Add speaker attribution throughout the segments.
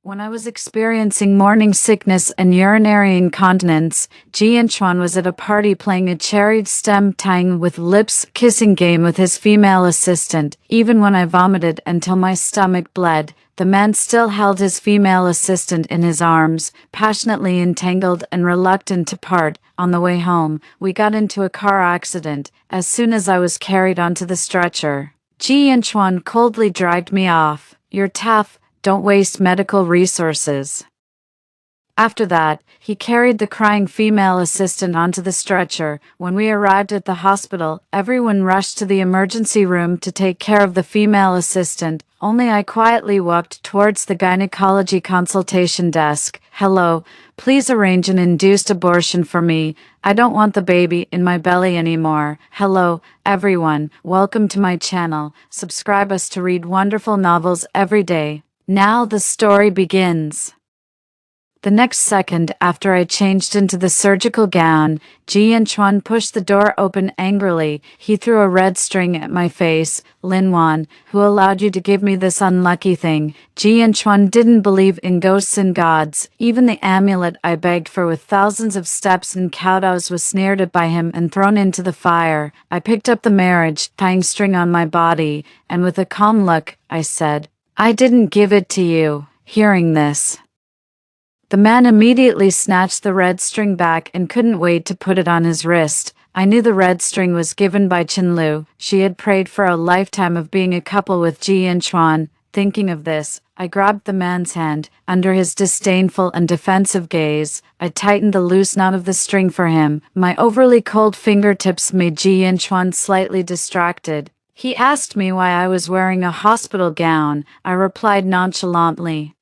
Speaker 1: When I was experiencing morning sickness and urinary incontinence, Ji and Chuan was at a party playing a cherry stem tying with lips kissing game with his female assistant. Even when I vomited until my stomach bled, the man still held his female assistant in his arms, passionately entangled and reluctant to part. On the way home, we got into a car accident. As soon as I was carried onto the stretcher, Ji and Chuan coldly dragged me off. "You're tough. Don't waste medical resources." After that, he carried the crying female assistant onto the stretcher. When we arrived at the hospital, everyone rushed to the emergency room to take care of the female assistant. Only I quietly walked towards the gynecology consultation desk. "Hello, please arrange an induced abortion for me. I don't want the baby in my belly anymore." Hello, everyone. Welcome to my channel. Subscribe us to read wonderful novels every day. Now the story begins. The next second after I changed into the surgical gown, Ji and Chuan pushed the door open angrily. He threw a red string at my face. "Lin Wan, who allowed you to give me this unlucky thing?" Ji and Chuan didn't believe in ghosts and gods. Even the amulet I begged for with thousands of steps and kowtows was snared at by him and thrown into the fire. I picked up the marriage tying string on my body, and with a calm look, I said, "I didn't give it to you." Hearing this, the man immediately snatched the red string back and couldn't wait to put it on his wrist. I knew the red string was given by Chinlu. She had prayed for a lifetime of being a couple with Ji and Chuan. Thinking of this, I grabbed the man's hand. Under his disdainful and defensive gaze, I tightened the loose knot of the string for him. My overly cold fingertips made Ji and Chuan slightly distracted. He asked me why I was wearing a hospital gown. I replied nonchalantly,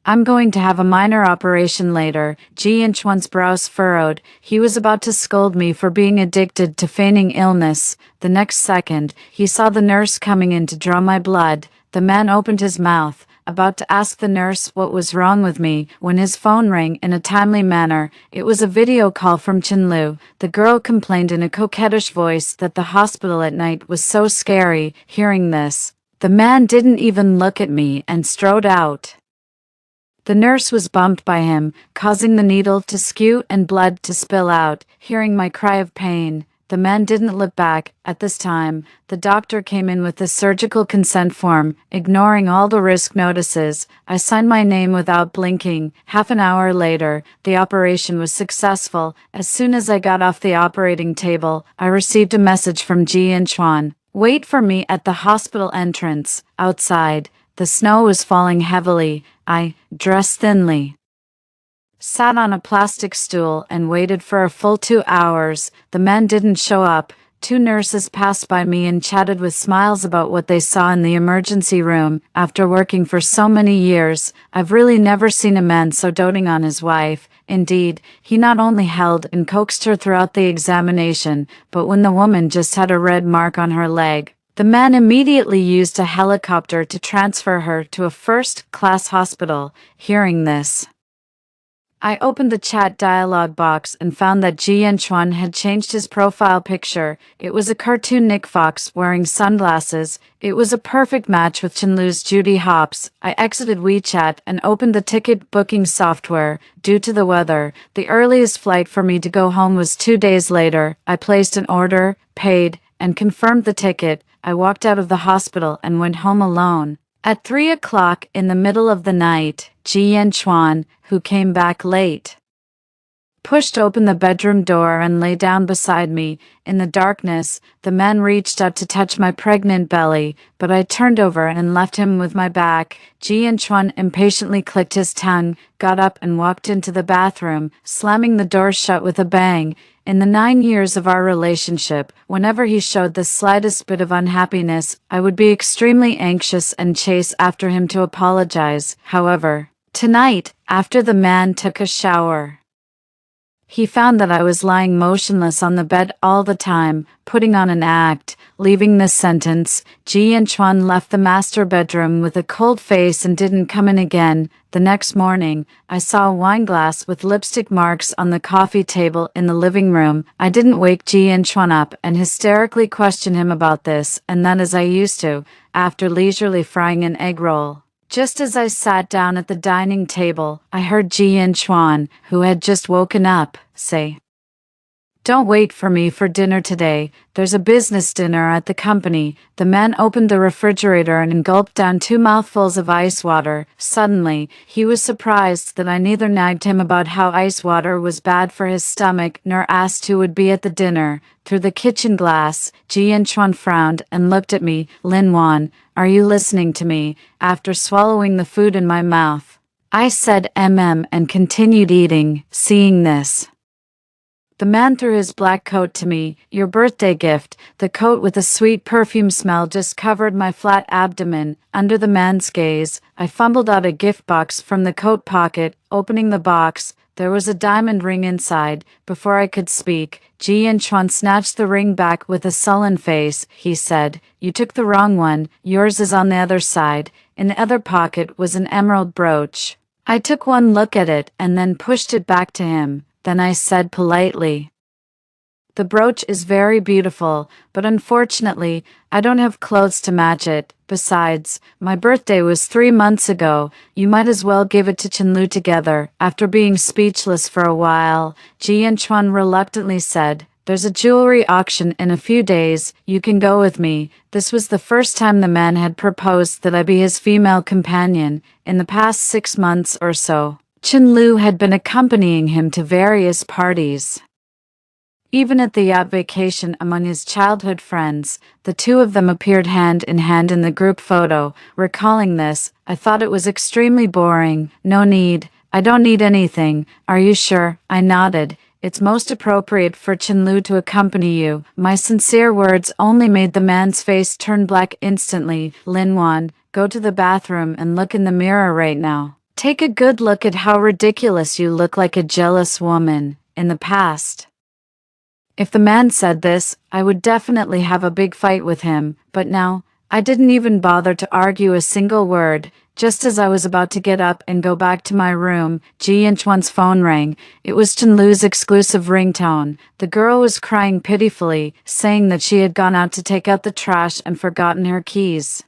Speaker 1: "I'm going to have a minor operation later." Ji and Chuan's brows furrowed. He was about to scold me for being addicted to feigning illness. The next second, he saw the nurse coming in to draw my blood. The man opened his mouth, about to ask the nurse what was wrong with me, when his phone rang in a timely manner. It was a video call from Chinlu. The girl complained in a coquettish voice that the hospital at night was so scary. Hearing this, the man didn't even look at me and strode out. The nurse was bumped by him, causing the needle to skew and blood to spill out. Hearing my cry of pain, the man didn't look back. At this time, the doctor came in with the surgical consent form. Ignoring all the risk notices, I signed my name without blinking. Half an hour later, the operation was successful. As soon as I got off the operating table, I received a message from Ji and Chuan. "Wait for me at the hospital entrance." Outside, the snow was falling heavily. I, dressed thinly, sat on a plastic stool and waited for a full 2 hours. The men didn't show up. 2 nurses passed by me and chatted with smiles about what they saw in the emergency room. After working for so many years, I've really never seen a man so doting on his wife. Indeed, he not only held and coaxed her throughout the examination, but when the woman just had a red mark on her leg, the man immediately used a helicopter to transfer her to a first-class hospital. Hearing this, I opened the chat dialog box and found that Ji and Chuan had changed his profile picture. It was a cartoon Nick Fox wearing sunglasses. It was a perfect match with Chinlu's Judy Hopps. I exited WeChat and opened the ticket booking software. Due to the weather, the earliest flight for me to go home was 2 days later. I placed an order, paid, and confirmed the ticket. I walked out of the hospital and went home alone. At 3 o'clock in the middle of the night, Ji and Chuan, who came back late, pushed open the bedroom door and lay down beside me. In the darkness, the man reached out to touch my pregnant belly, but I turned over and left him with my back. Ji and Chuan impatiently clicked his tongue, got up and walked into the bathroom, slamming the door shut with a bang. In the 9 years of our relationship, whenever he showed the slightest bit of unhappiness, I would be extremely anxious and chase after him to apologize. However, tonight, after the man took a shower, he found that I was lying motionless on the bed all the time, putting on an act. Leaving this sentence, Ji and Chuan left the master bedroom with a cold face and didn't come in again. The next morning, I saw a wine glass with lipstick marks on the coffee table in the living room. I didn't wake Ji and Chuan up and hysterically question him about this, and then as I used to, after leisurely frying an egg roll, Just as I sat down at the dining table, I heard Ji Chuan, who had just woken up, say, "Don't wait for me for dinner today. There's a business dinner at the company." The man opened the refrigerator and gulped down 2 mouthfuls of ice water. Suddenly, he was surprised that I neither nagged him about how ice water was bad for his stomach nor asked who would be at the dinner. Through the kitchen glass, Ji Chuan frowned and looked at me. "Lin Wan, are you listening to me?" After swallowing the food in my mouth, I said and continued eating. Seeing this, the man threw his black coat to me. "Your birthday gift." The coat with a sweet perfume smell just covered my flat abdomen. Under the man's gaze, I fumbled out a gift box from the coat pocket. Opening the box, there was a diamond ring inside. Before I could speak, Ji Chuan snatched the ring back with a sullen face. He said, "You took the wrong one. Yours is on the other side." In the other pocket was an emerald brooch. I took one look at it and then pushed it back to him. Then I said politely, "The brooch is very beautiful, but unfortunately, I don't have clothes to match it. Besides, my birthday was 3 months ago. You might as well give it to Chenlu together." After being speechless for a while, Ji Chuan reluctantly said, "There's a jewelry auction in a few days. You can go with me." This was the first time the man had proposed that I be his female companion. In the past 6 months or so, Chenlu had been accompanying him to various parties. Even at the yacht vacation among his childhood friends, the two of them appeared hand in hand in the group photo. Recalling this, I thought it was extremely boring. "No need. I don't need anything." "Are you sure?" I nodded. "It's most appropriate for Chenlu to accompany you." My sincere words only made the man's face turn black instantly. "Lin Wan, go to the bathroom and look in the mirror right now. Take a good look at how ridiculous you look, like a jealous woman." In the past, if the man said this, I would definitely have a big fight with him, but now, I didn't even bother to argue a single word. Just as I was about to get up and go back to my room, Ji Chuan's phone rang. It was Chenlu's exclusive ringtone. The girl was crying pitifully, saying that she had gone out to take out the trash and forgotten her keys.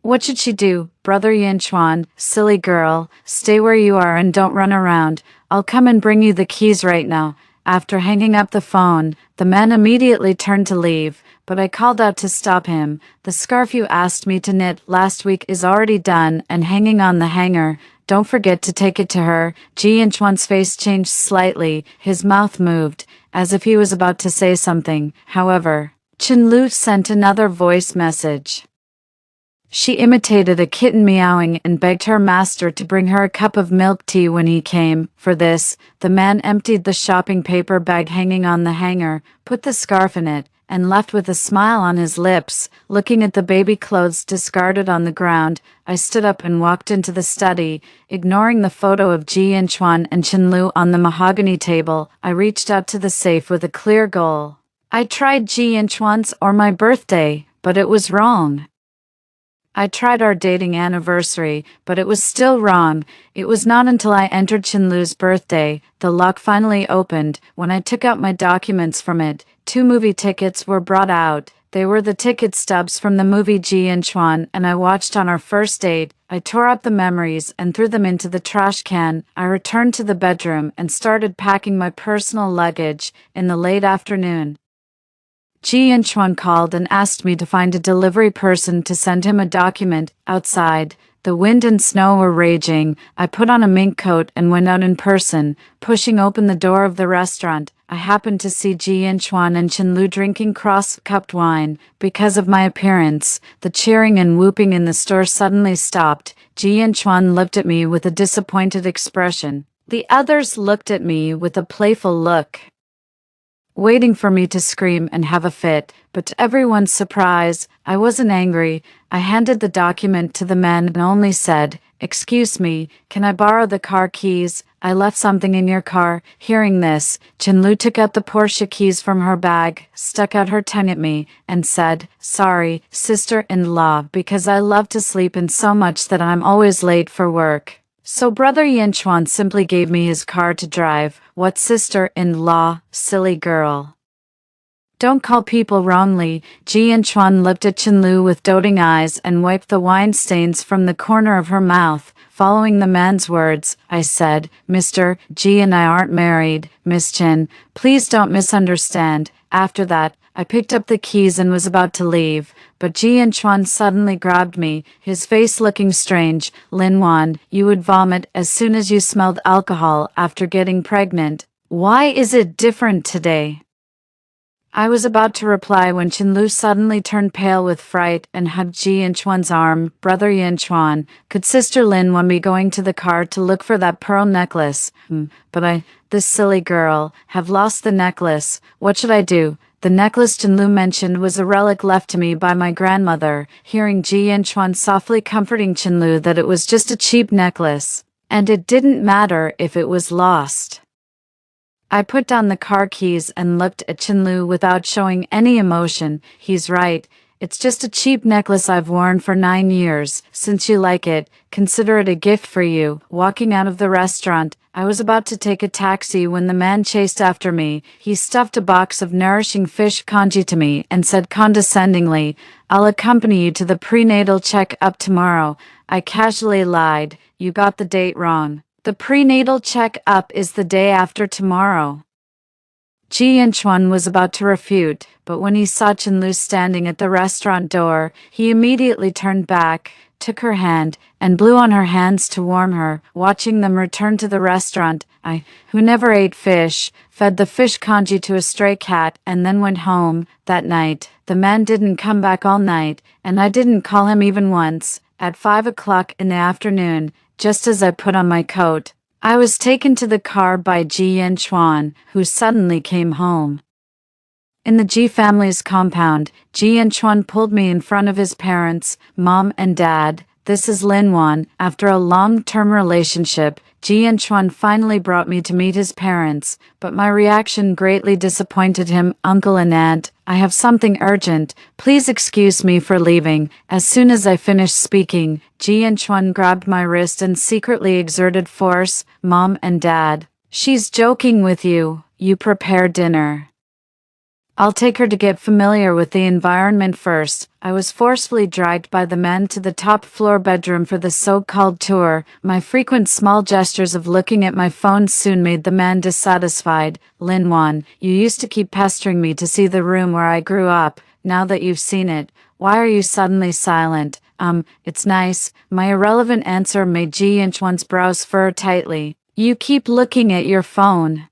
Speaker 1: What should she do? "Brother Yin Chuan, silly girl, stay where you are and don't run around. I'll come and bring you the keys right now." After hanging up the phone, the man immediately turned to leave, but I called out to stop him. "The scarf you asked me to knit last week is already done and hanging on the hanger. Don't forget to take it to her." Ji Chuan's face changed slightly. His mouth moved, as if he was about to say something. However, Chenlu sent another voice message. She imitated a kitten meowing and begged her master to bring her a cup of milk tea when he came. For this, the man emptied the shopping paper bag hanging on the hanger, put the scarf in it, and left with a smile on his lips. Looking at the baby clothes discarded on the ground, I stood up and walked into the study. Ignoring the photo of Ji Chuan and Chenlu on the mahogany table, I reached out to the safe with a clear goal. I tried Ji Chuan's or my birthday, but it was wrong. I tried our dating anniversary, but it was still wrong. It was not until I entered Chenlu's birthday, the lock finally opened. When I took out my documents from it, 2 movie tickets were brought out. They were the ticket stubs from the movie Ji Chuan and I watched on our first date. I tore up the memories and threw them into the trash can. I returned to the bedroom and started packing my personal luggage. In the late afternoon, Ji Chuan called and asked me to find a delivery person to send him a document. Outside, the wind and snow were raging. I put on a mink coat and went out in person. Pushing open the door of the restaurant, I happened to see Ji Chuan and Chenlu drinking cross-cupped wine. Because of my appearance, the cheering and whooping in the store suddenly stopped. Ji Chuan looked at me with a disappointed expression. The others looked at me with a playful look, waiting for me to scream and have a fit, but to everyone's surprise, I wasn't angry. I handed the document to the man and only said, "Excuse me, can I borrow the car keys? I left something in your car." Hearing this, Chenlu took out the Porsche keys from her bag, stuck out her tongue at me, and said, "Sorry, sister-in-law, because I love to sleep in so much that I'm always late for work. So brother Yin Chuan simply gave me his car to drive." What sister-in-law, silly girl. Don't call people wrongly. Ji Yanchuan looked at Chenlu with doting eyes and wiped the wine stains from the corner of her mouth. Following the man's words, I said, Mr. Ji and I aren't married, Miss Chen. Please don't misunderstand. After that, I picked up the keys and was about to leave, but Ji Yanchuan suddenly grabbed me, his face looking strange. Lin Wan, you would vomit as soon as you smelled alcohol after getting pregnant. Why is it different today? I was about to reply when Chenlu suddenly turned pale with fright and hugged Ji Yanchuan's arm. Brother Yanchuan, could Sister Lin Wan be going to the car to look for that pearl necklace? But this silly girl, have lost the necklace. What should I do? The necklace Chenlu mentioned was a relic left to me by my grandmother. Hearing Ji Yanchuan softly comforting Chenlu that it was just a cheap necklace, and it didn't matter if it was lost. I put down the car keys and looked at Chenlu without showing any emotion. He's right. It's just a cheap necklace I've worn for 9 years. Since you like it, consider it a gift for you. Walking out of the restaurant, I was about to take a taxi when the man chased after me. He stuffed a box of nourishing fish congee to me and said condescendingly, I'll accompany you to the prenatal check-up tomorrow. I casually lied. You got the date wrong. The prenatal check-up is the day after tomorrow. Ji Yanchuan was about to refute, but when he saw Chenlu standing at the restaurant door, he immediately turned back, took her hand, and blew on her hands to warm her. Watching them return to the restaurant, I, who never ate fish, fed the fish congee to a stray cat and then went home. That night, the man didn't come back all night, and I didn't call him even once. At 5 o'clock in the afternoon, just as I put on my coat, I was taken to the car by Ji Yanchuan, who suddenly came home. In the Ji family's compound, Ji Yanchuan pulled me in front of his parents, Mom and Dad. This is Lin Wan. After a long-term relationship, Ji Yanchuan finally brought me to meet his parents, but my reaction greatly disappointed him. Uncle and Aunt, I have something urgent. Please excuse me for leaving. As soon as I finished speaking, Ji Yanchuan grabbed my wrist and secretly exerted force. Mom and Dad, she's joking with you. You prepare dinner. I'll take her to get familiar with the environment first. I was forcefully dragged by the men to the top floor bedroom for the so-called tour. My frequent small gestures of looking at my phone soon made the man dissatisfied. Lin Wan, you used to keep pestering me to see the room where I grew up. Now that you've seen it, why are you suddenly silent? It's nice. My irrelevant answer made Ji Yanchuan's brows furrow tightly. You keep looking at your phone.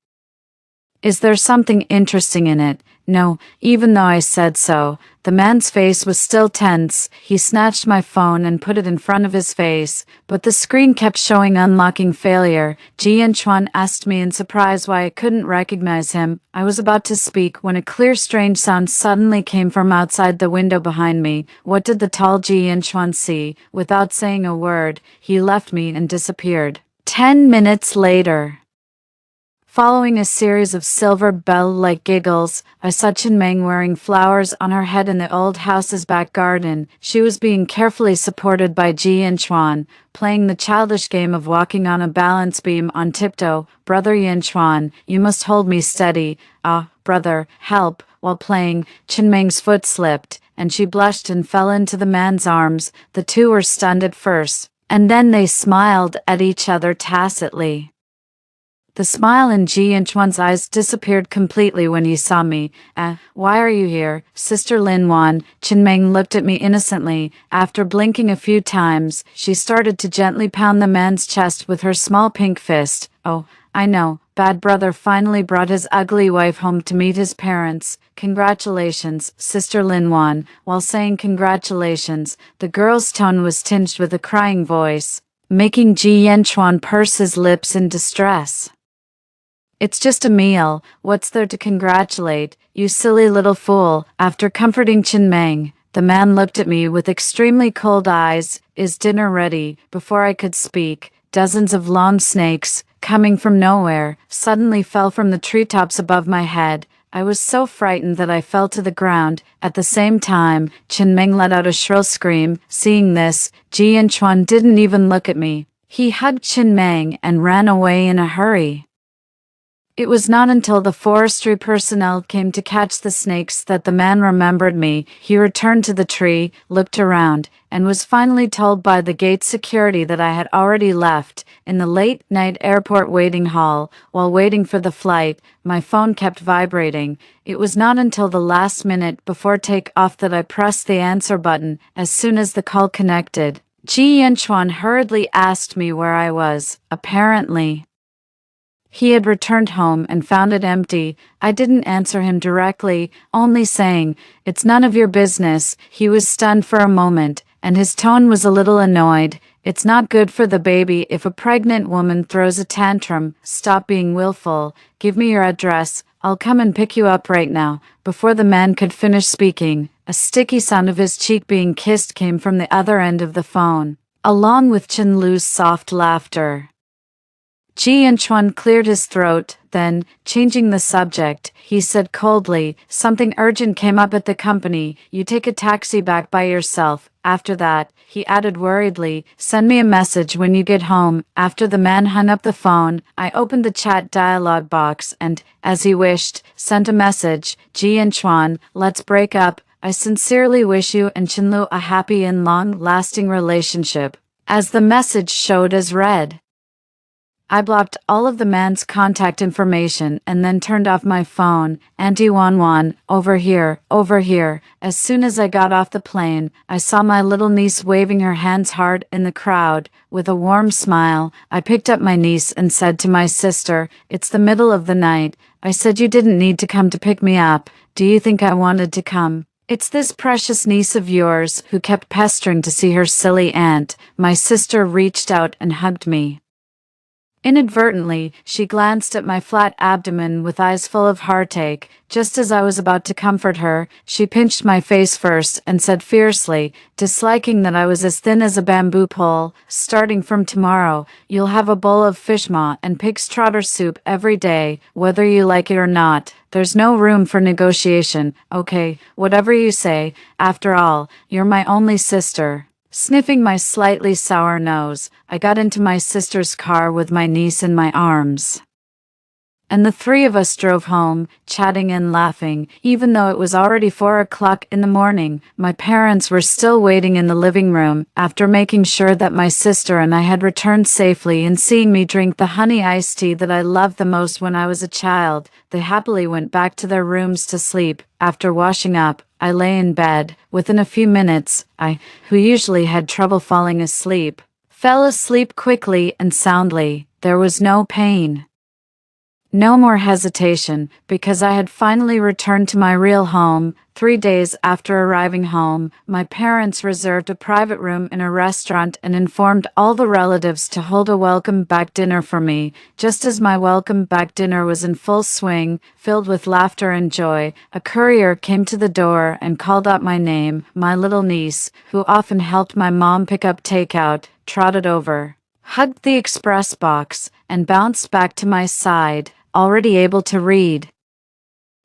Speaker 1: Is there something interesting in it? No, even though I said so. The man's face was still tense. He snatched my phone and put it in front of his face, but the screen kept showing unlocking failure. Ji Yanchuan asked me in surprise why I couldn't recognize him. I was about to speak when a clear, strange sound suddenly came from outside the window behind me. What did the tall Ji Yanchuan see? Without saying a word, he left me and disappeared. 10 minutes later, following a series of silver bell-like giggles, I saw Chen Meng wearing flowers on her head in the old house's back garden. She was being carefully supported by Ji Yanchuan, playing the childish game of walking on a balance beam on tiptoe. Brother Yanchuan, you must hold me steady. Ah, brother, help. While playing, Chen Meng's foot slipped, and she blushed and fell into the man's arms. The two were stunned at first, and then they smiled at each other tacitly. The smile in Ji Yanchuan's eyes disappeared completely when he saw me. Why are you here, Sister Lin Wan? Chen Meng looked at me innocently. After blinking a few times, she started to gently pound the man's chest with her small pink fist. Oh, I know. Bad brother finally brought his ugly wife home to meet his parents. Congratulations, Sister Lin Wan. While saying congratulations, the girl's tone was tinged with a crying voice, making Ji Yanchuan purse his lips in distress. It's just a meal. What's there to congratulate, you silly little fool? After comforting Chen Meng, the man looked at me with extremely cold eyes. Is dinner ready? Before I could speak, dozens of long snakes, coming from nowhere, suddenly fell from the treetops above my head. I was so frightened that I fell to the ground. At the same time, Chen Meng let out a shrill scream. Seeing this, Ji Yanchuan didn't even look at me. He hugged Chen Meng and ran away in a hurry. It was not until the forestry personnel came to catch the snakes that the man remembered me. He returned to the tree, looked around, and was finally told by the gate security that I had already left. In the late-night airport waiting hall, while waiting for the flight, my phone kept vibrating. It was not until the last minute before takeoff that I pressed the answer button. As soon as the call connected, Ji Yanchuan hurriedly asked me where I was. Apparently, he had returned home and found it empty. I didn't answer him directly, only saying, "It's none of your business." He was stunned for a moment, and his tone was a little annoyed. "It's not good for the baby if a pregnant woman throws a tantrum. Stop being willful. Give me your address. I'll come and pick you up right now." Before the man could finish speaking, a sticky sound of his cheek being kissed came from the other end of the phone, along with Chen Lu's soft laughter. Ji Yanchuan cleared his throat, then, changing the subject, he said coldly, "Something urgent came up at the company. You take a taxi back by yourself." After that, he added worriedly, "Send me a message when you get home." After the man hung up the phone, I opened the chat dialog box and, as he wished, sent a message. "Ji Yanchuan, let's break up. I sincerely wish you and Chenlu a happy and long-lasting relationship." As the message showed as read, I blocked all of the man's contact information and then turned off my phone. "Auntie Wanwan, over here, over here." As soon as I got off the plane, I saw my little niece waving her hands hard in the crowd. With a warm smile, I picked up my niece and said to my sister, "It's the middle of the night. I said you didn't need to come to pick me up. Do you think I wanted to come? It's this precious niece of yours who kept pestering to see her silly aunt." My sister reached out and hugged me. Inadvertently, she glanced at my flat abdomen with eyes full of heartache. Just as I was about to comfort her, she pinched my face first and said fiercely, disliking that I was as thin as a bamboo pole, "Starting from tomorrow, you'll have a bowl of fish maw and pig's trotter soup every day, whether you like it or not. There's no room for negotiation. Okay, whatever you say. After all, you're my only sister." Sniffing my slightly sour nose, I got into my sister's car with my niece in my arms, and the three of us drove home, chatting and laughing. Even though it was already 4 o'clock in the morning, my parents were still waiting in the living room. After making sure that my sister and I had returned safely and seeing me drink the honey iced tea that I loved the most when I was a child, they happily went back to their rooms to sleep. After washing up, I lay in bed. Within a few minutes, I, who usually had trouble falling asleep, fell asleep quickly and soundly. There was no pain, no more hesitation, because I had finally returned to my real home. 3 days after arriving home, my parents reserved a private room in a restaurant and informed all the relatives to hold a welcome-back dinner for me. Just as my welcome-back dinner was in full swing, filled with laughter and joy, a courier came to the door and called out my name. My little niece, who often helped my mom pick up takeout, trotted over, hugged the express box, and bounced back to my side, already able to read.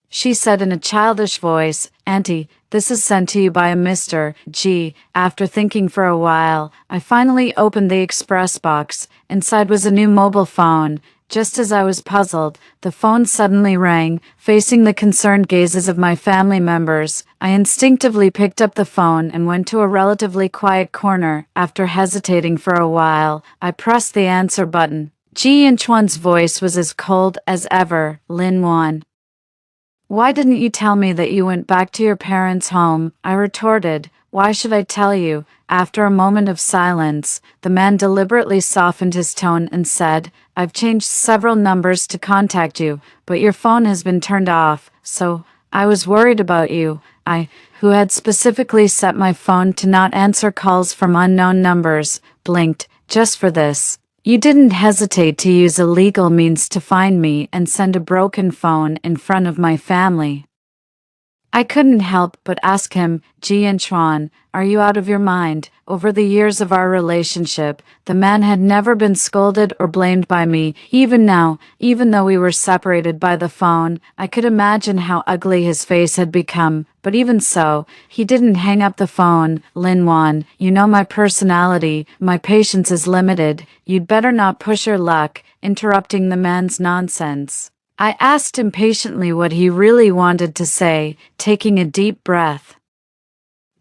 Speaker 1: She said in a childish voice, "Auntie, this is sent to you by a Mr. G." After thinking for a while, I finally opened the express box. Inside was a new mobile phone. Just as I was puzzled, the phone suddenly rang. Facing the concerned gazes of my family members, I instinctively picked up the phone and went to a relatively quiet corner. After hesitating for a while, I pressed the answer button. Ji Yanchuan's voice was as cold as ever. "Lin Wan, why didn't you tell me that you went back to your parents' home?" I retorted. "Why should I tell you?" After a moment of silence, the man deliberately softened his tone and said, "I've changed several numbers to contact you, but your phone has been turned off, so I was worried about you." I, who had specifically set my phone to not answer calls from unknown numbers, blinked. "Just for this, you didn't hesitate to use illegal means to find me and send a broken phone in front of my family." I couldn't help but ask him, "Ji Yanchuan, are you out of your mind?" Over the years of our relationship, the man had never been scolded or blamed by me. Even now, even though we were separated by the phone, I could imagine how ugly his face had become. But even so, he didn't hang up the phone. "Lin Wan, you know my personality. My patience is limited. You'd better not push your luck," interrupting the man's nonsense. I asked impatiently what he really wanted to say, taking a deep breath.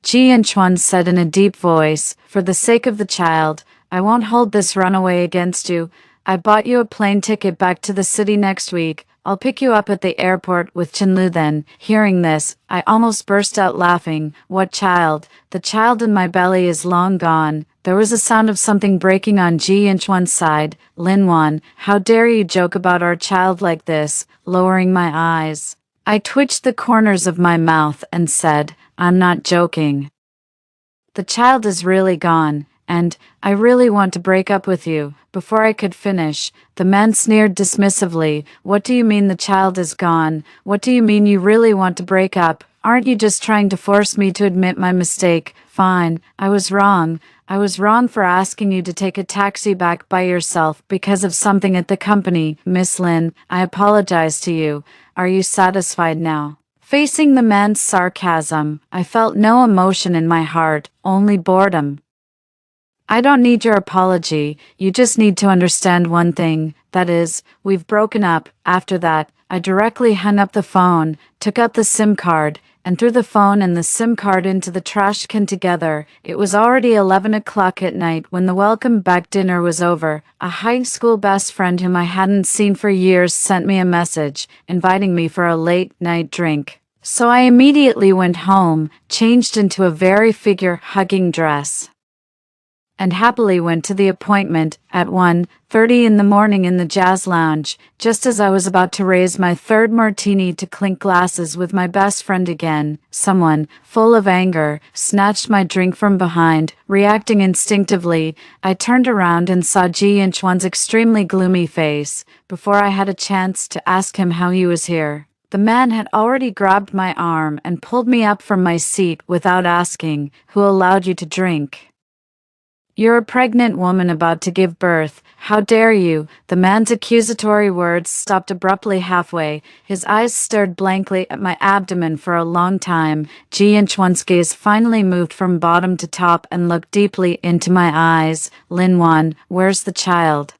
Speaker 1: Jianchuan said in a deep voice, "For the sake of the child, I won't hold this runaway against you. I bought you a plane ticket back to the city next week. I'll pick you up at the airport with Chenlu then." Hearing this, I almost burst out laughing. What child? The child in my belly is long gone. There was a sound of something breaking on Jianchuan's side. "Linwan, how dare you joke about our child like this?" Lowering my eyes, I twitched the corners of my mouth and said, "I'm not joking. The child is really gone, and I really want to break up with you." Before I could finish, the man sneered dismissively. "What do you mean the child is gone? What do you mean you really want to break up? Aren't you just trying to force me to admit my mistake? Fine, I was wrong. I was wrong for asking you to take a taxi back by yourself because of something at the company. Miss Lin, I apologize to you. Are you satisfied now?" Facing the man's sarcasm, I felt no emotion in my heart, only boredom. "I don't need your apology, you just need to understand one thing, that is, we've broken up." After that, I directly hung up the phone, took out the SIM card, and threw the phone and the SIM card into the trash can together. It was already 11 o'clock at night when the welcome back dinner was over. A high school best friend whom I hadn't seen for years sent me a message, inviting me for a late night drink. So I immediately went home, changed into a very figure-hugging dress, and happily went to the appointment at 1:30 in the morning in the jazz lounge. Just as I was about to raise my third martini to clink glasses with my best friend again, someone, full of anger, snatched my drink from behind. Reacting instinctively, I turned around and saw Ji Inchuan's extremely gloomy face. Before I had a chance to ask him how he was here, the man had already grabbed my arm and pulled me up from my seat without asking, "Who allowed you to drink? You're a pregnant woman about to give birth. How dare you?" The man's accusatory words stopped abruptly halfway. His eyes stared blankly at my abdomen for a long time. Ji Inchuan's gaze finally moved from bottom to top and looked deeply into my eyes. "Linwan, where's the child?"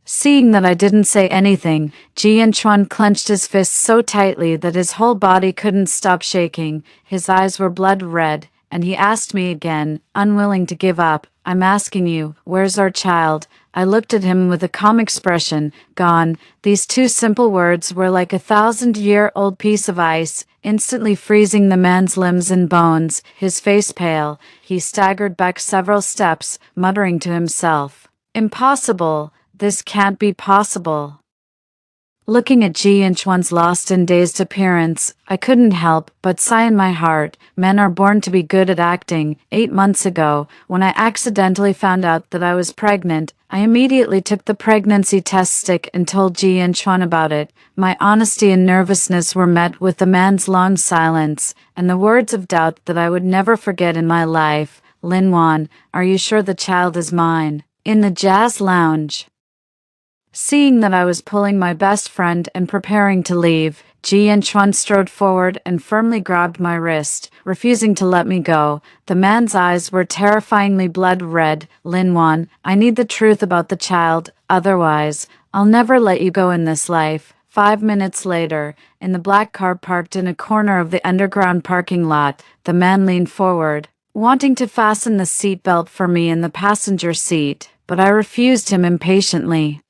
Speaker 1: Seeing that I didn't say anything, Ji Inchuan clenched his fists so tightly that his whole body couldn't stop shaking. His eyes were blood red, and he asked me again, unwilling to give up, "I'm asking you, where's our child?" I looked at him with a calm expression. "Gone." These two simple words were like a 1,000-year-old piece of ice, instantly freezing the man's limbs and bones. His face pale, he staggered back several steps, muttering to himself, "Impossible. This can't be possible." Looking at Ji Inchuan's lost and dazed appearance, I couldn't help but sigh in my heart. Men are born to be good at acting. 8 months ago, when I accidentally found out that I was pregnant, I immediately took the pregnancy test stick and told Ji Inchuan about it. My honesty and nervousness were met with the man's long silence, and the words of doubt that I would never forget in my life. "Linwan, are you sure the child is mine?" In the jazz lounge, seeing that I was pulling my best friend and preparing to leave, Ji Inchuan strode forward and firmly grabbed my wrist, refusing to let me go. The man's eyes were terrifyingly blood red. "Linwan, I need the truth about the child, otherwise, I'll never let you go in this life." 5 minutes later, in the black car parked in a corner of the underground parking lot, the man leaned forward, wanting to fasten the seatbelt for me in the passenger seat, but I refused him impatiently.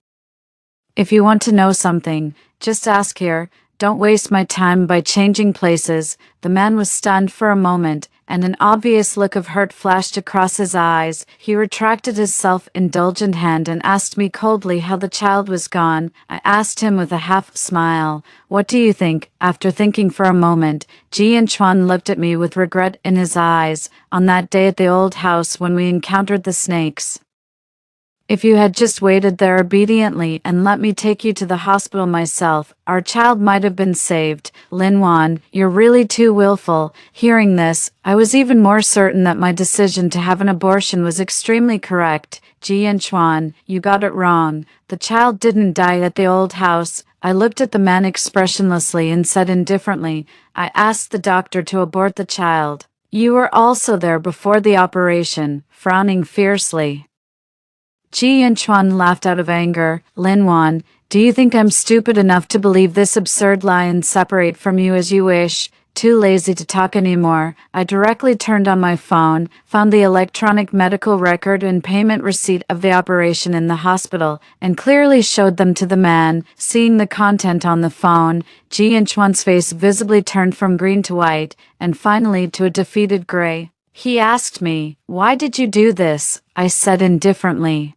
Speaker 1: "If you want to know something, just ask here. Don't waste my time by changing places." The man was stunned for a moment, and an obvious look of hurt flashed across his eyes. He retracted his self-indulgent hand and asked me coldly how the child was gone. I asked him with a half-smile, "What do you think?" After thinking for a moment, Ji Inchuan looked at me with regret in his eyes. "On that day at the old house when we encountered the snakes, if you had just waited there obediently and let me take you to the hospital myself, our child might have been saved." "Linwan, you're really too willful." Hearing this, I was even more certain that my decision to have an abortion was extremely correct. "Ji Inchuan, you got it wrong. The child didn't die at the old house." I looked at the man expressionlessly and said indifferently, "I asked the doctor to abort the child." "You were also there before the operation," frowning fiercely. Ji Inchuan laughed out of anger. "Linwan, Do you think I'm stupid enough to believe this absurd lie and separate from you as you wish? Too lazy to talk anymore, I directly turned on my phone, found the electronic medical record and payment receipt of the operation in the hospital, and clearly showed them to the man. Seeing the content on the phone, Ji Inchuan's face visibly turned from green to white, and finally to a defeated gray. He asked me, "Why did you do this?" I said indifferently.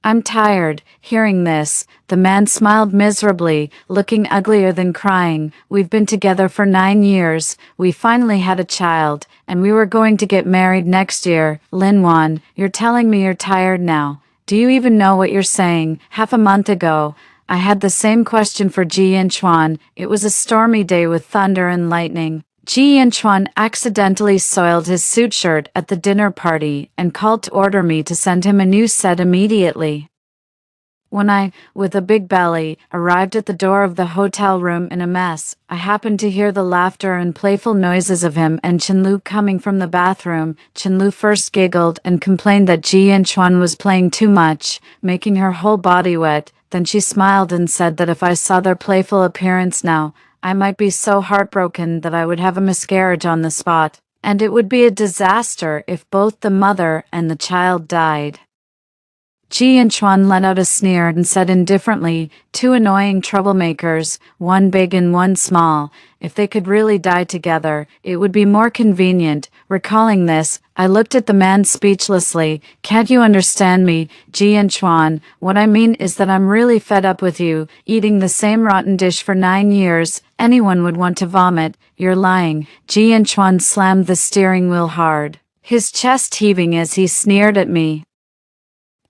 Speaker 1: "I'm tired." Hearing this, the man smiled miserably, looking uglier than crying. "We've been together for 9 years, we finally had a child, and we were going to get married next year. Lin Wan, you're telling me you're tired now. Do you even know what you're saying?" Half a month ago, I had the same question for Ji Inchuan. It was a stormy day with thunder and lightning. Ji Inchuan accidentally soiled his suit shirt at the dinner party and called to order me to send him a new set immediately. When I, with a big belly, arrived at the door of the hotel room in a mess, I happened to hear the laughter and playful noises of him and Chenlu coming from the bathroom. Chenlu first giggled and complained that Ji Inchuan was playing too much, making her whole body wet. Then she smiled and said that if I saw their playful appearance now, I might be so heartbroken that I would have a miscarriage on the spot, and it would be a disaster if both the mother and the child died. Ji Inchuan let out a sneer and said indifferently, "Two annoying troublemakers, one big and one small. If they could really die together, it would be more convenient." Recalling this, I looked at the man speechlessly. "Can't you understand me, Ji Inchuan? What I mean is that I'm really fed up with you, eating the same rotten dish for 9 years. Anyone would want to vomit." "You're lying." Ji Inchuan slammed the steering wheel hard, his chest heaving as he sneered at me.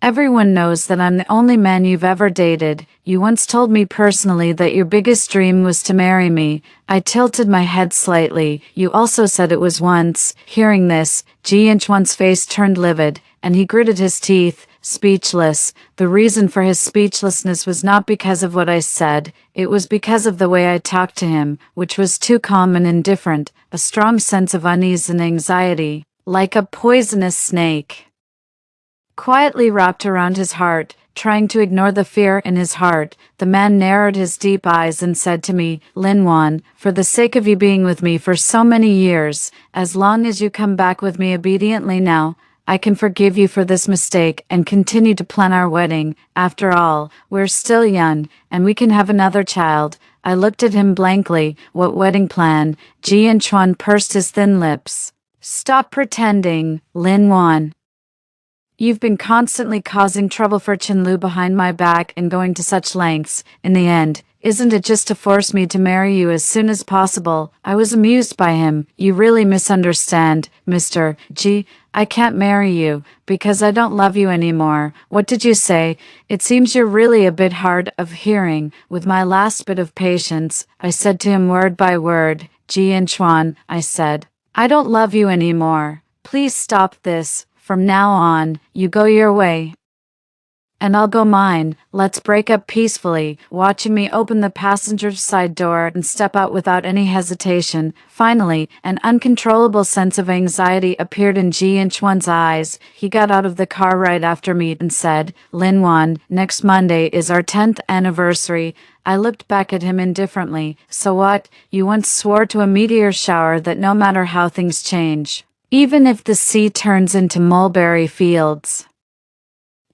Speaker 1: "Everyone knows that I'm the only man you've ever dated. You once told me personally that your biggest dream was to marry me." I tilted my head slightly. "You also said it was once." Hearing this, Ji Inchuan's face turned livid, and he gritted his teeth, speechless. The reason for his speechlessness was not because of what I said, it was because of the way I talked to him, which was too calm and indifferent, a strong sense of unease and anxiety, like a poisonous snake, quietly wrapped around his heart. Trying to ignore the fear in his heart, the man narrowed his deep eyes and said to me, "Lin Wan, for the sake of you being with me for so many years, as long as you come back with me obediently now, I can forgive you for this mistake and continue to plan our wedding. After all, we're still young, and we can have another child." I looked at him blankly. "What wedding plan?" Ji Inchuan pursed his thin lips. "Stop pretending, Lin Wan. You've been constantly causing trouble for Chenlu behind my back and going to such lengths. In the end, isn't it just to force me to marry you as soon as possible?" I was amused by him. "You really misunderstand, Mr. Ji. I can't marry you, because I don't love you anymore." "What did you say?" "It seems you're really a bit hard of hearing." With my last bit of patience, I said to him word by word, "Ji Inchuan," I said, "I don't love you anymore. Please stop this. From now on, you go your way, and I'll go mine. Let's break up peacefully." Watching me open the passenger side door and step out without any hesitation, finally, an uncontrollable sense of anxiety appeared in Ji Inchuan's eyes. He got out of the car right after me and said, "Lin Wan, next Monday is our 10th anniversary." I looked back at him indifferently. "So what? You once swore to a meteor shower that no matter how things change, even if the sea turns into mulberry fields,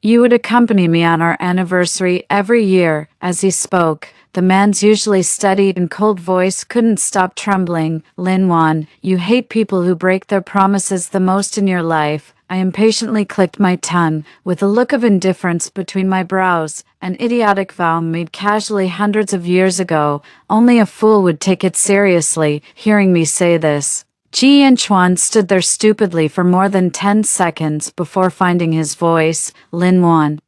Speaker 1: you would accompany me on our anniversary every year." As he spoke, the man's usually steady and cold voice couldn't stop trembling. "Lin Wan, you hate people who break their promises the most in your life." I impatiently clicked my tongue, with a look of indifference between my brows. "An idiotic vow made casually hundreds of years ago. Only a fool would take it seriously." Hearing me say this, Ji Inchuan stood there stupidly for more than 10 seconds before finding his voice. "Lin Wan,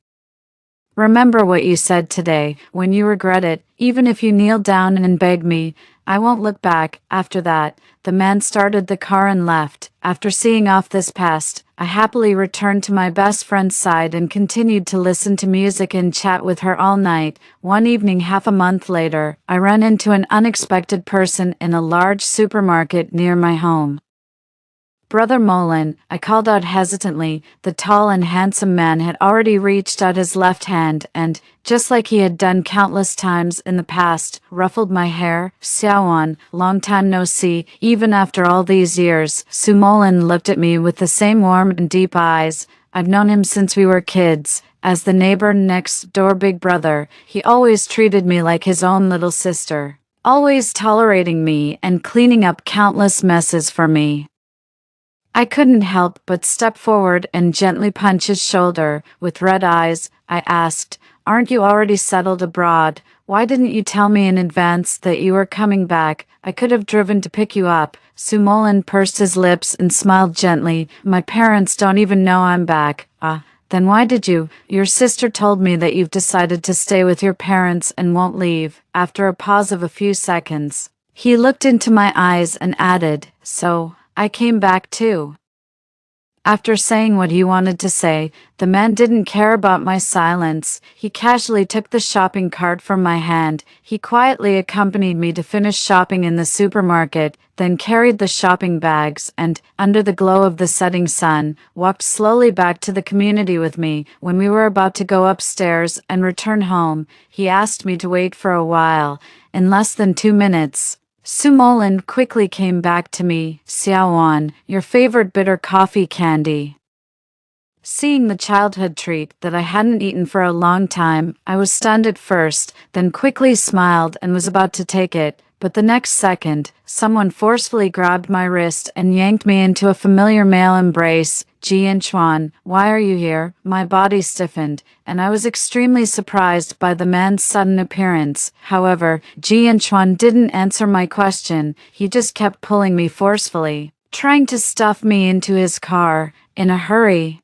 Speaker 1: remember what you said today. When you regret it, even if you kneel down and beg me, I won't look back." After that, the man started the car and left. After seeing off this past, I happily returned to my best friend's side and continued to listen to music and chat with her all night. One evening half a month later, I ran into an unexpected person in a large supermarket near my home. Brother Molen, I called out hesitantly. The tall and handsome man had already reached out his left hand and, just like he had done countless times in the past, ruffled my hair. Xiaoan, long time no see, even after all these years. Su Molen looked at me with the same warm and deep eyes. I've known him since we were kids. As the neighbor next door big brother, he always treated me like his own little sister, always tolerating me and cleaning up countless messes for me. I couldn't help but step forward and gently punch his shoulder. With red eyes, I asked, "Aren't you already settled abroad? Why didn't you tell me in advance that you were coming back? I could have driven to pick you up." Su Molen pursed his lips and smiled gently. "My parents don't even know I'm back." Then why did you? Your sister told me that you've decided to stay with your parents and won't leave." After a pause of a few seconds, he looked into my eyes and added, "So, I came back too." After saying what he wanted to say, the man didn't care about my silence. He casually took the shopping cart from my hand. He quietly accompanied me to finish shopping in the supermarket, then carried the shopping bags and, under the glow of the setting sun, walked slowly back to the community with me. When we were about to go upstairs and return home, he asked me to wait for a while. In less than 2 minutes, Su Molen quickly came back to me. "Xiaoan, your favorite bitter coffee candy." Seeing the childhood treat that I hadn't eaten for a long time, I was stunned at first, then quickly smiled and was about to take it. But the next second, someone forcefully grabbed my wrist and yanked me into a familiar male embrace. "Jianchuan, why are you here?" My body stiffened, and I was extremely surprised by the man's sudden appearance. However, Jianchuan didn't answer my question. He just kept pulling me forcefully, trying to stuff me into his car. In a hurry,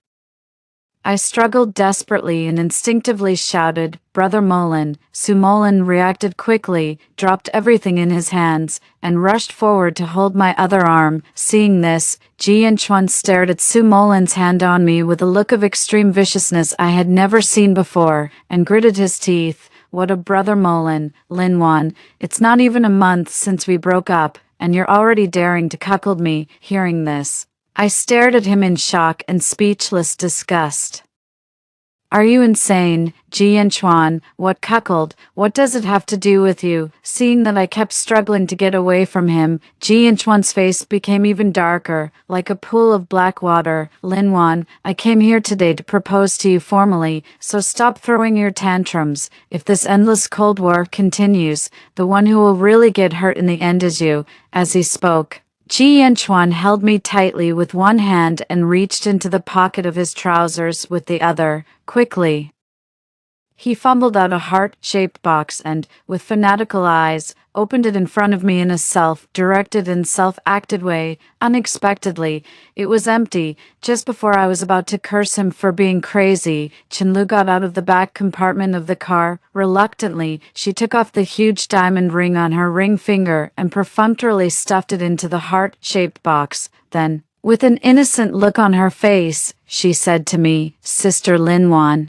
Speaker 1: I struggled desperately and instinctively shouted, "Brother Molen." Su Molen reacted quickly, dropped everything in his hands, and rushed forward to hold my other arm. Seeing this, Jianchuan stared at Su Molen's hand on me with a look of extreme viciousness I had never seen before, and gritted his teeth. "What a brother Molen, Linwan. It's not even a month since we broke up, and you're already daring to cuckold me." Hearing this, I stared at him in shock and speechless disgust. "Are you insane, Jianchuan? What cuckold? What does it have to do with you?" Seeing that I kept struggling to get away from him, Jianchuan's face became even darker, like a pool of black water. "Linwan, I came here today to propose to you formally, so stop throwing your tantrums. If this endless Cold War continues, the one who will really get hurt in the end is you." As he spoke, Jianchuan held me tightly with one hand and reached into the pocket of his trousers with the other. Quickly, he fumbled out a heart-shaped box and, with fanatical eyes, opened it in front of me in a self-directed and self-acted way. Unexpectedly, it was empty. Just before I was about to curse him for being crazy, Chenlu got out of the back compartment of the car. Reluctantly, she took off the huge diamond ring on her ring finger and perfunctorily stuffed it into the heart-shaped box. Then, with an innocent look on her face, she said to me, "Sister Linwan,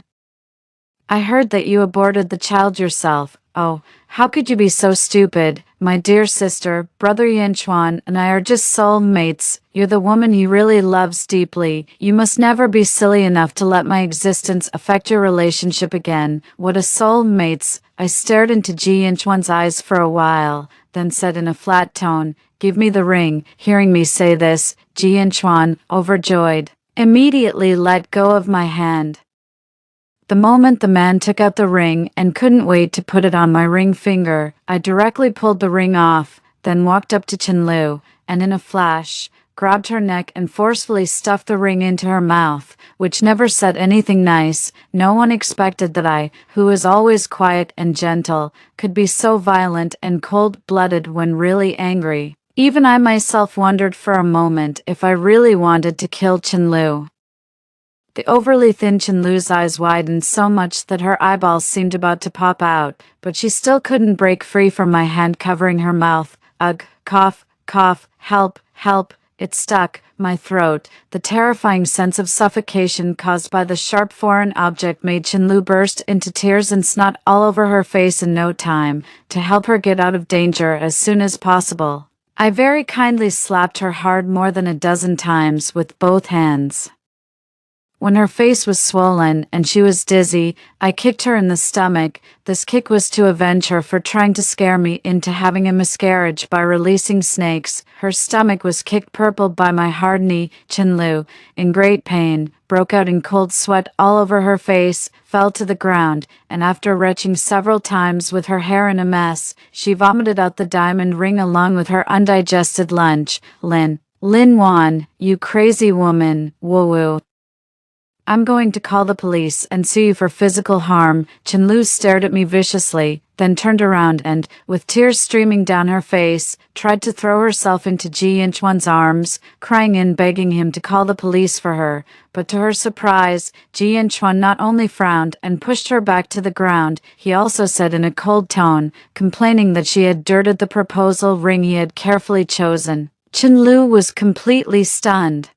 Speaker 1: I heard that you aborted the child yourself. Oh, how could you be so stupid? My dear sister, Brother Yanchuan and I are just soulmates. You're the woman he really loves deeply. You must never be silly enough to let my existence affect your relationship again." What a soulmates! I stared into Ji Yanchuan's eyes for a while, then said in a flat tone, "Give me the ring." Hearing me say this, Ji Yanchuan, overjoyed, immediately let go of my hand. The moment the man took out the ring and couldn't wait to put it on my ring finger, I directly pulled the ring off, then walked up to Chenlu, and in a flash, grabbed her neck and forcefully stuffed the ring into her mouth, which never said anything nice. No one expected that I, who was always quiet and gentle, could be so violent and cold-blooded when really angry. Even I myself wondered for a moment if I really wanted to kill Chenlu. The overly thin Chenlu's eyes widened so much that her eyeballs seemed about to pop out, but she still couldn't break free from my hand covering her mouth. Ugh, cough, cough, help, help. It stuck, my throat. The terrifying sense of suffocation caused by the sharp foreign object made Chenlu burst into tears and snot all over her face in no time. To help her get out of danger as soon as possible, I very kindly slapped her hard more than a dozen times with both hands. When her face was swollen and she was dizzy, I kicked her in the stomach. This kick was to avenge her for trying to scare me into having a miscarriage by releasing snakes. Her stomach was kicked purple by my hard knee. Chinlu, in great pain, broke out in cold sweat all over her face, fell to the ground, and after retching several times with her hair in a mess, she vomited out the diamond ring along with her undigested lunch. Lin Wan, you crazy woman, woo-woo. I'm going to call the police and sue you for physical harm. Chinlu stared at me viciously, then turned around and, with tears streaming down her face, tried to throw herself into Ji Yanchuan's arms, crying and begging him to call the police for her. But to her surprise, Ji Yanchuan not only frowned and pushed her back to the ground, he also said in a cold tone, complaining that she had dirted the proposal ring he had carefully chosen. Chinlu was completely stunned.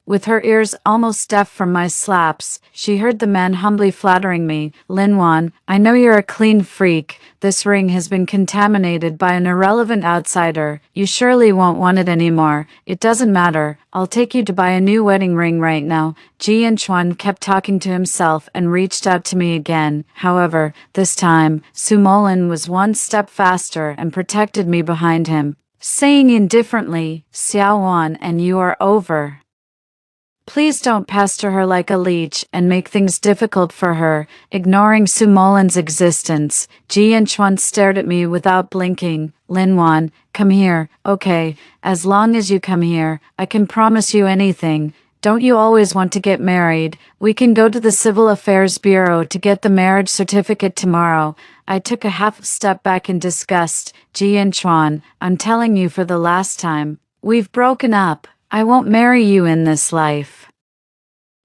Speaker 1: With her ears almost deaf from my slaps, she heard the man humbly flattering me. Lin Wan, I know you're a clean freak. This ring has been contaminated by an irrelevant outsider. You surely won't want it anymore. It doesn't matter. I'll take you to buy a new wedding ring right now. Ji Yanchuan kept talking to himself and reached out to me again. However, this time, Su Molin was one step faster and protected me behind him, saying indifferently, Xiao Wan, and you are over. Please don't pester her like a leech and make things difficult for her. Ignoring Su Molin's existence, Ji Yanchuan stared at me without blinking. Lin Wan, come here. Okay, as long as you come here, I can promise you anything. Don't you always want to get married? We can go to the Civil Affairs Bureau to get the marriage certificate tomorrow. I took a half step back in disgust. Ji Yanchuan, I'm telling you for the last time. We've broken up. I won't marry you in this life.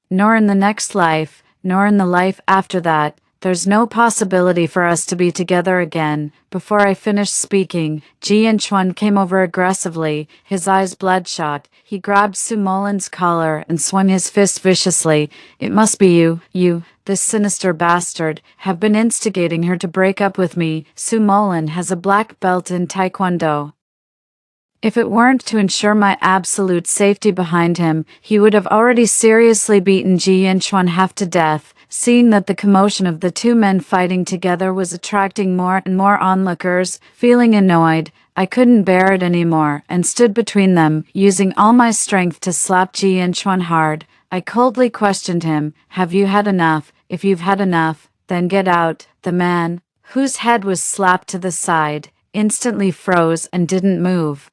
Speaker 1: Nor in the next life, nor in the life after that. There's no possibility for us to be together again. Before I finished speaking, Ji Yanchuan came over aggressively, his eyes bloodshot. He grabbed Su Molin's collar and swung his fist viciously. It must be you, this sinister bastard, have been instigating her to break up with me. Su Molin has a black belt in Taekwondo. If it weren't to ensure my absolute safety behind him, he would have already seriously beaten Ji Yanchuan half to death. Seeing that the commotion of the two men fighting together was attracting more and more onlookers, feeling annoyed, I couldn't bear it anymore and stood between them, using all my strength to slap Ji Yanchuan hard. I coldly questioned him, have you had enough? If you've had enough, then get out. The man, whose head was slapped to the side, instantly froze and didn't move.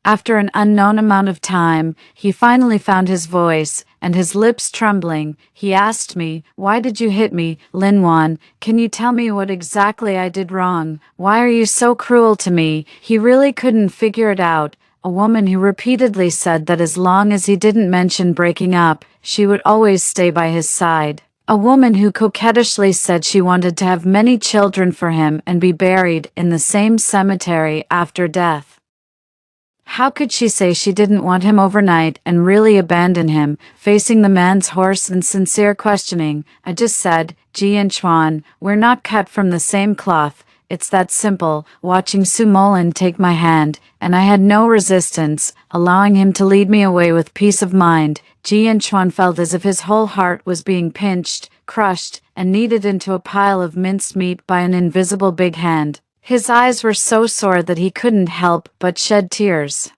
Speaker 1: After an unknown amount of time, he finally found his voice, and his lips trembling, he asked me, why did you hit me? Lin Wan, can you tell me what exactly I did wrong? Why are you so cruel to me? He really couldn't figure it out. A woman who repeatedly said that as long as he didn't mention breaking up, she would always stay by his side. A woman who coquettishly said she wanted to have many children for him and be buried in the same cemetery after death. How could she say she didn't want him overnight and really abandon him? Facing the man's hoarse and sincere questioning, I just said, Ji Yanchuan, we're not cut from the same cloth. It's that simple. Watching Su Molin take my hand, and I had no resistance, allowing him to lead me away with peace of mind. Ji Yanchuan felt as if his whole heart was being pinched, crushed, and kneaded into a pile of minced meat by an invisible big hand. His eyes were so sore that he couldn't help but shed tears.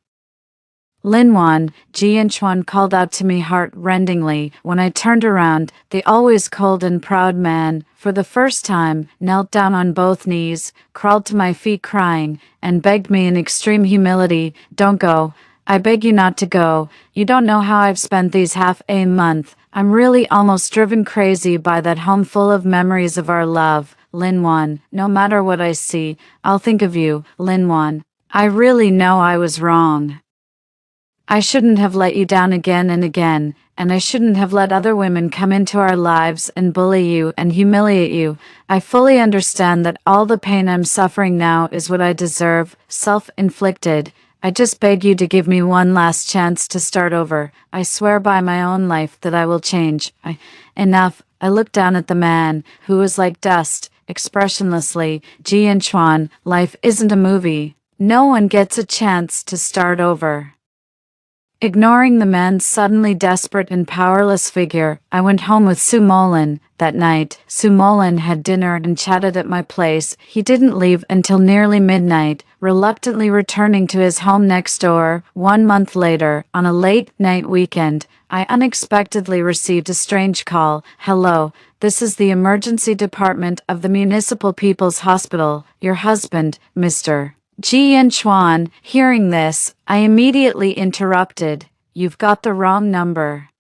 Speaker 1: Lin Wan, Ji Yanchuan called out to me heart-rendingly. When I turned around, the always cold and proud man, for the first time, knelt down on both knees, crawled to my feet crying, and begged me in extreme humility, don't go. I beg you not to go. You don't know how I've spent these half a month. I'm really almost driven crazy by that home full of memories of our love. Lin Wan, no matter what I see, I'll think of you. Lin Wan, I really know I was wrong. I shouldn't have let you down again and again, and I shouldn't have let other women come into our lives and bully you and humiliate you. I fully understand that all the pain I'm suffering now is what I deserve, self-inflicted. I just beg you to give me one last chance to start over. I swear by my own life that I will change. Enough. I looked down at the man, who was like dust, expressionlessly. Ji Yanchuan, life isn't a movie. No one gets a chance to start over. Ignoring the man's suddenly desperate and powerless figure, I went home with Sumolin. That night, Sumolin had dinner and chatted at my place. He didn't leave until nearly midnight, reluctantly returning to his home next door. 1 month later, on a late-night weekend, I unexpectedly received a strange call. "Hello, this is the emergency department of the Municipal People's Hospital. Your husband, Mr. Jian Chuan." Hearing this, I immediately interrupted. "You've got the wrong number.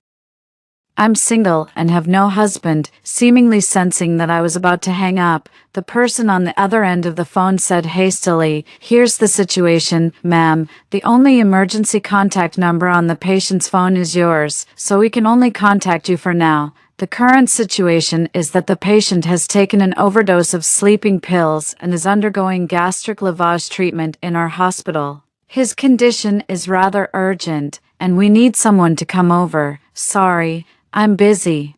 Speaker 1: I'm single and have no husband." Seemingly sensing that I was about to hang up, the person on the other end of the phone said hastily, "Here's the situation, ma'am. The only emergency contact number on the patient's phone is yours, so we can only contact you for now. The current situation is that the patient has taken an overdose of sleeping pills and is undergoing gastric lavage treatment in our hospital. His condition is rather urgent, and we need someone to come over. Sorry, I'm busy.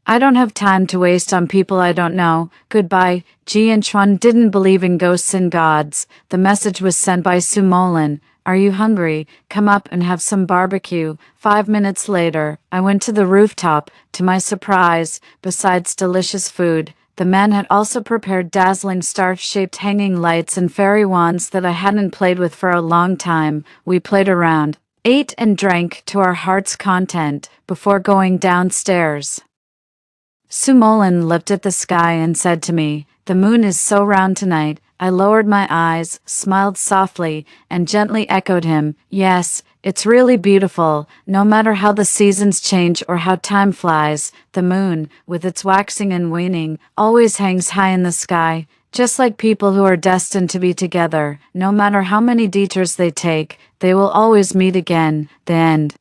Speaker 1: I don't have time to waste on people I don't know. Goodbye." Jian Chuan didn't believe in ghosts and gods. The message was sent by Sumolin. "Are you hungry? Come up and have some barbecue." 5 minutes later, I went to the rooftop. To my surprise, besides delicious food, the man had also prepared dazzling star-shaped hanging lights and fairy wands that I hadn't played with for a long time. We played around, ate and drank to our heart's content before going downstairs. Sumolin looked at the sky and said to me, "The moon is so round tonight." I lowered my eyes, smiled softly, and gently echoed him, "Yes, it's really beautiful. No matter how the seasons change or how time flies, the moon, with its waxing and waning, always hangs high in the sky. Just like people who are destined to be together, no matter how many detours they take, they will always meet again." The end.